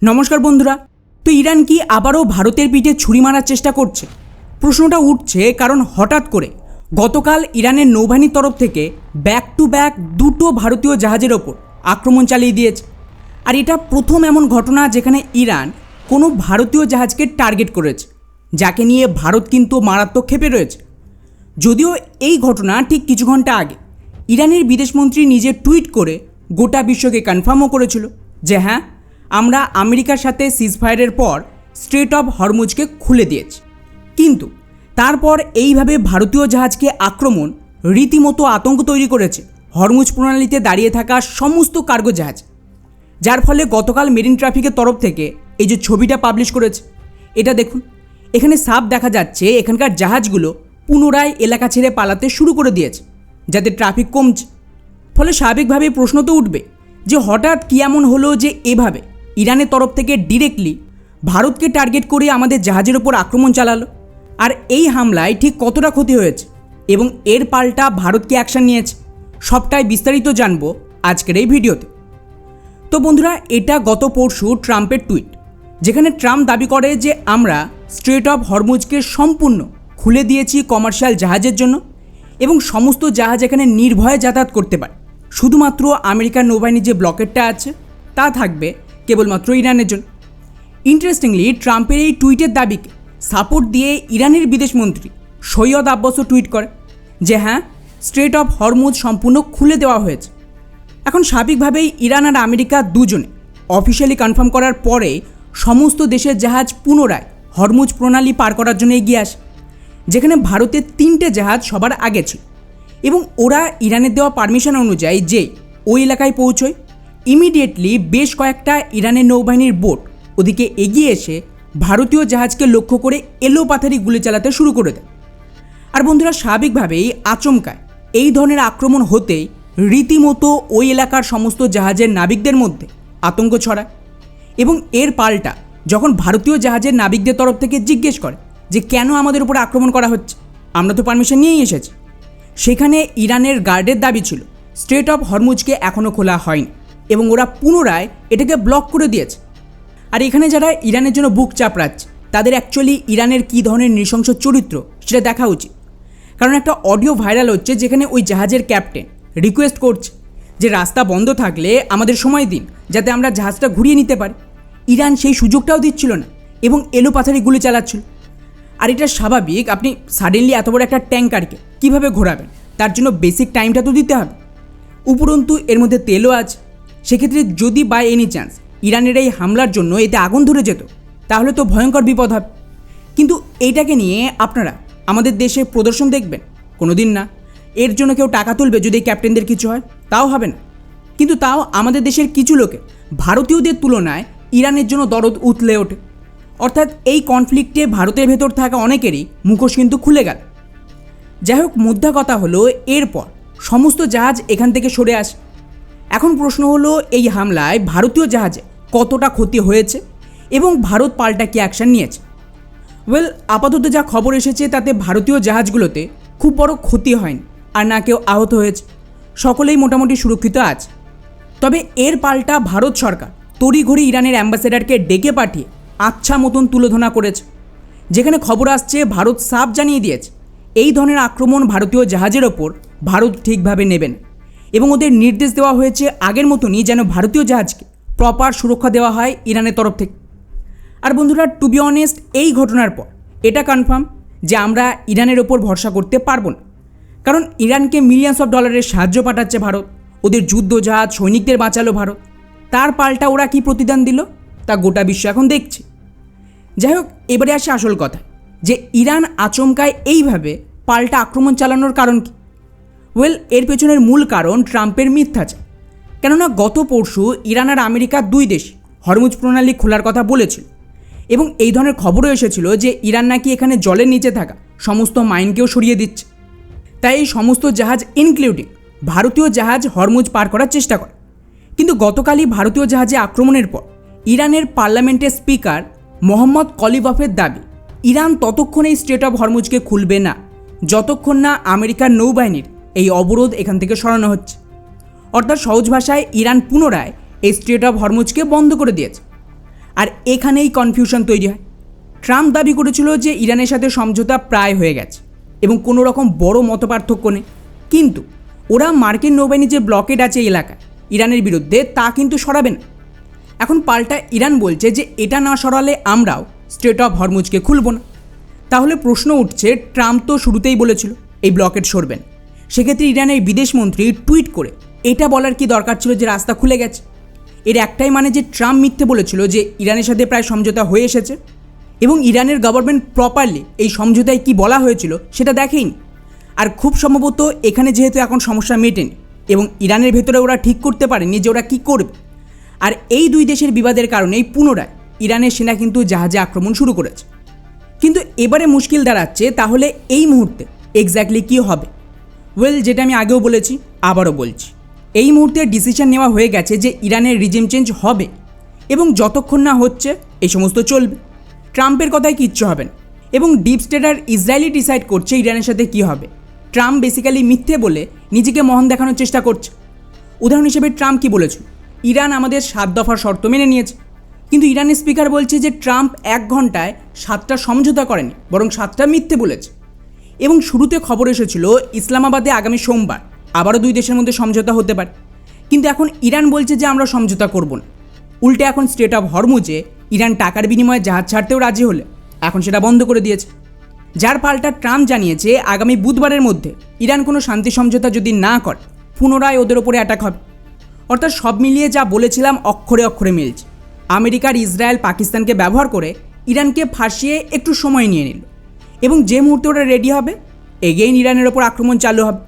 নমস্কার বন্ধুরা। তো ইরান কি আবারও ভারতের পিঠে ছুরি মারার চেষ্টা করছে? প্রশ্নটা উঠছে কারণ হঠাৎ করে গতকাল ইরানের নৌবাহিনীর তরফ থেকে ব্যাক টু ব্যাক দুটো ভারতীয় জাহাজের ওপর আক্রমণ চালিয়ে দিয়েছে। আর এটা প্রথম এমন ঘটনা যেখানে ইরান কোনো ভারতীয় জাহাজকে টার্গেট করেছে, যাকে নিয়ে ভারত কিন্তু মারাত্মক ক্ষেপে রয়েছে। যদিও এই ঘটনা ঠিক কিছু ঘন্টা আগে ইরানের বিদেশমন্ত্রী নিজে টুইট করে গোটা বিশ্বকে কনফার্মও করেছিল যে হ্যাঁ, আমরা আমেরিকার সাথে সিজফায়ারের পর স্ট্রেট অফ হরমুজকে খুলে দিয়েছি। কিন্তু তারপর এইভাবে ভারতীয় জাহাজকে আক্রমণ রীতিমতো আতঙ্ক তৈরি করেছে হরমুজ প্রণালীতে দাঁড়িয়ে থাকা সমস্ত কার্গো জাহাজ, যার ফলে গতকাল মেরিন ট্রাফিকের তরফ থেকে এই যে ছবিটা পাবলিশ করেছে, এটা দেখুন। এখানে সাফ দেখা যাচ্ছে এখানকার জাহাজগুলো পুনরায় এলাকা ছেড়ে পালাতে শুরু করে দিয়েছে, যাতে ট্রাফিক কমছে। ফলে স্বাভাবিকভাবেই প্রশ্ন তো উঠবে যে হঠাৎ কী এমন হলো যে এভাবে ইরানের তরফ থেকে ডিরেক্টলি ভারতকে টার্গেট করে আমাদের জাহাজের ওপর আক্রমণ চালালো। আর এই হামলায় ঠিক কতটা ক্ষতি হয়েছে এবং এর পাল্টা ভারত কি অ্যাকশন নিয়েছে, সবটাই বিস্তারিত জানবো আজকের এই ভিডিওতে। তো বন্ধুরা, এটা গত পরশু ট্রাম্পের টুইট, যেখানে ট্রাম্প দাবি করে যে আমরা স্ট্রেট অফ হরমুজকে সম্পূর্ণ খুলে দিয়েছি কমার্শিয়াল জাহাজের জন্য এবং সমস্ত জাহাজ এখানে নির্ভয়ে যাতায়াত করতে পারে। শুধুমাত্র আমেরিকার নৌবাহিনীর যে ব্লকেটটা আছে তা থাকবে কেবলমাত্র ইরানের জন্য। ইন্টারেস্টিংলি, ট্রাম্পের এই টুইটের দাবিকে সাপোর্ট দিয়ে ইরানের বিদেশমন্ত্রী সৈয়দ আব্বাসও টুইট করে যে হ্যাঁ, স্ট্রেট অফ হরমুজ সম্পূর্ণ খুলে দেওয়া হয়েছে। এখন স্বাভাবিকভাবেই ইরান আর আমেরিকা দুজনে অফিসিয়ালি কনফার্ম করার পরে সমস্ত দেশের জাহাজ পুনরায় হরমুজ প্রণালী পার করার জন্য এগিয়ে আসে, যেখানে ভারতের 3টে জাহাজ সবার আগে ছিল এবং ওরা ইরানের দেওয়া পারমিশন অনুযায়ী যে ওই এলাকায় পৌঁছয়, ইমিডিয়েটলি বেশ কয়েকটা ইরানের নৌবাহিনীর বোট ওদিকে এগিয়ে এসে ভারতীয় জাহাজকে লক্ষ্য করে এলোপাথারি গুলি চালাতে শুরু করে দেয়। আর বন্ধুরা, স্বাভাবিকভাবেই আচমকায় এই ধরনের আক্রমণ হতেই রীতিমতো ওই এলাকার সমস্ত জাহাজের নাবিকদের মধ্যে আতঙ্ক ছড়ায় এবং এর পাল্টা যখন ভারতীয় জাহাজের নাবিকদের তরফ থেকে জিজ্ঞেস করে যে কেন আমাদের উপর আক্রমণ করা হচ্ছে, আমরা তো পারমিশন নিয়েই এসেছি, সেখানে ইরানের গার্ডের দাবি ছিল স্ট্রেট অফ হরমুজকে এখনও খোলা হয়নি এবং ওরা পুনরায় এটাকে ব্লক করে দিয়েছে। আর এখানে যারা ইরানের জন্য বুক চাপড়াচ্ছে তাদের অ্যাকচুয়ালি ইরানের কী ধরনের নৃশংস চরিত্র সেটা দেখা উচিত। কারণ একটা অডিও ভাইরাল হচ্ছে যেখানে ওই জাহাজের ক্যাপ্টেন রিকোয়েস্ট করছে যে রাস্তা বন্ধ থাকলে আমাদের সময় দিন যাতে আমরা জাহাজটা ঘুরিয়ে নিতে পারি। ইরান সেই সুযোগটাও দিচ্ছিল না এবং এলোপাথারি গুলি চালাচ্ছিল। আর এটা স্বাভাবিক, আপনি সাডেনলি এত বড় একটা ট্যাঙ্কারকে কীভাবে ঘোরাবেন, তার জন্য বেসিক টাইমটা তো দিতে হবে। উপরন্তু এর মধ্যে তেলও আছে। সেক্ষেত্রে যদি বাই এনি চান্স ইরানের এই হামলার জন্য এতে আগুন ধরে যেত তাহলে তো ভয়ঙ্কর বিপদ হবে। কিন্তু এইটাকে নিয়ে আপনারা আমাদের দেশে প্রদর্শন দেখবেন? কোনো দিন না। এর জন্য কেউ টাকা তুলবে যদি ক্যাপ্টেনদের কিছু হয়? তাও হবে না। কিন্তু তাও আমাদের দেশের কিছু লোকে ভারতীয়দের তুলনায় ইরানের জন্য দরদ উতলে ওঠে। অর্থাৎ এই কনফ্লিক্টে ভারতের ভেতর থাকা অনেকেরই মুখোশ কিন্তু খুলে গেল। যাই হোক, মুদ্রা কথা হলো এরপর সমস্ত জাহাজ এখান থেকে সরে আসে। এখন প্রশ্ন হলো এই হামলায় ভারতীয় জাহাজে কতটা ক্ষতি হয়েছে এবং ভারত পাল্টা কি অ্যাকশন নিয়েছে। ওয়েল, আপাতত যা খবর এসেছে তাতে ভারতীয় জাহাজগুলোতে খুব বড় ক্ষতি হয়নি আর না কেউ আহত হয়েছে, সকলেই মোটামুটি সুরক্ষিত আছে। তবে এর পাল্টা ভারত সরকার তড়িঘড়ি ইরানের অ্যাম্বাসেডারকে ডেকে পাঠিয়ে আচ্ছা মতন তুলোধনা করেছে, যেখানে খবর আসছে ভারত সাফ জানিয়ে দিয়েছে এই ধরনের আক্রমণ ভারতীয় জাহাজের ওপর ভারত ঠিকভাবে নেবে না এবং ওদের নির্দেশ দেওয়া হয়েছে আগের মতনই যেন ভারতীয় জাহাজকে প্রপার সুরক্ষা দেওয়া হয় ইরানের তরফ থেকে। আর বন্ধুরা, টু বি অনেস্ট, এই ঘটনার পর এটা কনফার্ম যে আমরা ইরানের ওপর ভরসা করতে পারবো না। কারণ ইরানকে মিলিয়ন্স অফ ডলারের সাহায্য পাঠাচ্ছে ভারত, ওদের যুদ্ধ জাহাজ সৈনিকদের বাঁচালো ভারত, তার পাল্টা ওরা কি প্রতিদান দিল তা গোটা বিশ্ব এখন দেখছে। যাই হোক, এবারে আসে আসল কথা, যে ইরান আচমকায় এইভাবে পাল্টা আক্রমণ চালানোর কারণ কি? ওয়েল, এর পেছনের মূল কারণ ট্রাম্পের মিথ্যাচার। কেননা গত পরশু ইরান আর আমেরিকা দুই দেশ হরমুজ প্রণালী খোলার কথা বলেছিল এবং এই ধরনের খবরও এসেছিল যে ইরান নাকি এখানে জলের নিচে থাকা সমস্ত মাইনকেও সরিয়ে দিচ্ছে। তাই এই সমস্ত জাহাজ ইনক্লুডিং ভারতীয় জাহাজ হরমুজ পার করার চেষ্টা করে। কিন্তু গতকালই ভারতীয় জাহাজে আক্রমণের পর ইরানের পার্লামেন্টের স্পিকার মোহাম্মদ কলিবাফের দাবি ইরান ততক্ষণ এই স্ট্রেট অফ হরমুজকে খুলবে না যতক্ষণ না আমেরিকার নৌবাহিনীর এই অবরোধ এখান থেকে সরানো হচ্ছে। অর্থাৎ সহজ ভাষায় ইরান পুনরায় এই স্ট্রেট অফ হরমুজকে বন্ধ করে দিয়েছে। আর এখানেই কনফিউশন তৈরি হয়। ট্রাম্প দাবি করেছিল যে ইরানের সাথে সমঝোতা প্রায় হয়ে গেছে এবং কোনো রকম বড় মতপার্থক্য নেই, কিন্তু ওরা মার্কিন নৌবাহিনী যে ব্লকেড আছে এই এলাকায় ইরানের বিরুদ্ধে তা কিন্তু সরাবে না। এখন পাল্টা ইরান বলছে যে এটা না সরালে আমরাও স্ট্রেট অফ হরমুজকে খুলব না। তাহলে প্রশ্ন উঠছে, ট্রাম্প তো শুরুতেই বলেছিল এই ব্লকেড সরবেন, সেক্ষেত্রে ইরানের বিদেশমন্ত্রী টুইট করে এটা বলার কি দরকার ছিল যে রাস্তা খুলে গেছে? এর একটাই মানে যে ট্রাম্প মিথ্যে বলেছিল যে ইরানের সাথে প্রায় সমঝোতা হয়ে এসেছে এবং ইরানের গভর্নমেন্ট প্রপারলি এই সমঝোতায় কি বলা হয়েছিল সেটা দেখেইনি। আর খুব সম্ভবত এখানে যেহেতু এখন সমস্যা মেটেনি এবং ইরানের ভেতরে ওরা ঠিক করতে পারেনি যে ওরা কী করবে, আর এই দুই দেশের বিবাদের কারণেই পুনরায় ইরানের সেনা কিন্তু জাহাজে আক্রমণ শুরু করেছে। কিন্তু এবারে মুশকিল দাঁড়াচ্ছে তাহলে এই মুহূর্তে এক্স্যাক্টলি কী হবে? ওয়েল, যেটা আমি আগেও বলেছি আবারও বলছি, এই মুহূর্তে ডিসিশন নেওয়া হয়ে গেছে যে ইরানের রিজিম চেঞ্জ হবে এবং যতক্ষণ না হচ্ছে এই সমস্ত চলবে। ট্রাম্পের কথায় কিচ্ছু হবে না এবং ডিপ স্টেট আর ইসরায়েলি ডিসাইড করছে ইরানের সাথে কী হবে। ট্রাম্প বেসিক্যালি মিথ্যে বলে নিজেকে মহান দেখানোর চেষ্টা করছে। উদাহরণ হিসেবে ট্রাম্প কি বলেছিল, ইরান আমাদের 7 দফার শর্ত মেনে নিয়েছে, কিন্তু ইরানের স্পিকার বলছে যে ট্রাম্প 1 ঘন্টায় 7টা সমঝোতা করেনি, বরং 7টা মিথ্যে বলেছে। এবং শুরুতে খবর এসেছিল ইসলামাবাদে আগামী সোমবার আবারও দুই দেশের মধ্যে সমঝোতা হতে পারে, কিন্তু এখন ইরান বলছে যে আমরা সমঝোতা করব না। উল্টে এখন স্ট্রেট অফ হরমুজে ইরান টাকার বিনিময়ে জাহাজ ছাড়তেও রাজি হলে এখন সেটা বন্ধ করে দিয়েছে। যার পাল্টা ট্রাম্প জানিয়েছে আগামী বুধবারের মধ্যে ইরান কোনো শান্তি সমঝোতা যদি না করে পুনরায় ওদের ওপরে অ্যাটাক হবে। অর্থাৎ সব মিলিয়ে যা বলেছিলাম অক্ষরে অক্ষরে মিলছে। আমেরিকার ইসরায়েল পাকিস্তানকে ব্যবহার করে ইরানকে ফাঁসিয়ে একটু সময় নিয়ে নিল এবং যে মুহূর্তে ওরা রেডি হবে এগেইন ইরানের ওপর আক্রমণ চালু হবে।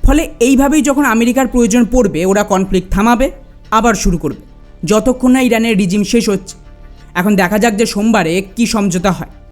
ফলে এইভাবেই যখন আমেরিকার প্রয়োজন পড়বে ওরা কনফ্লিক্ট থামাবে, আবার শুরু করবে, যতক্ষণ না ইরানের রিজিম শেষ হচ্ছে। এখন দেখা যাক যে সোমবারে কী সমঝোতা হয়।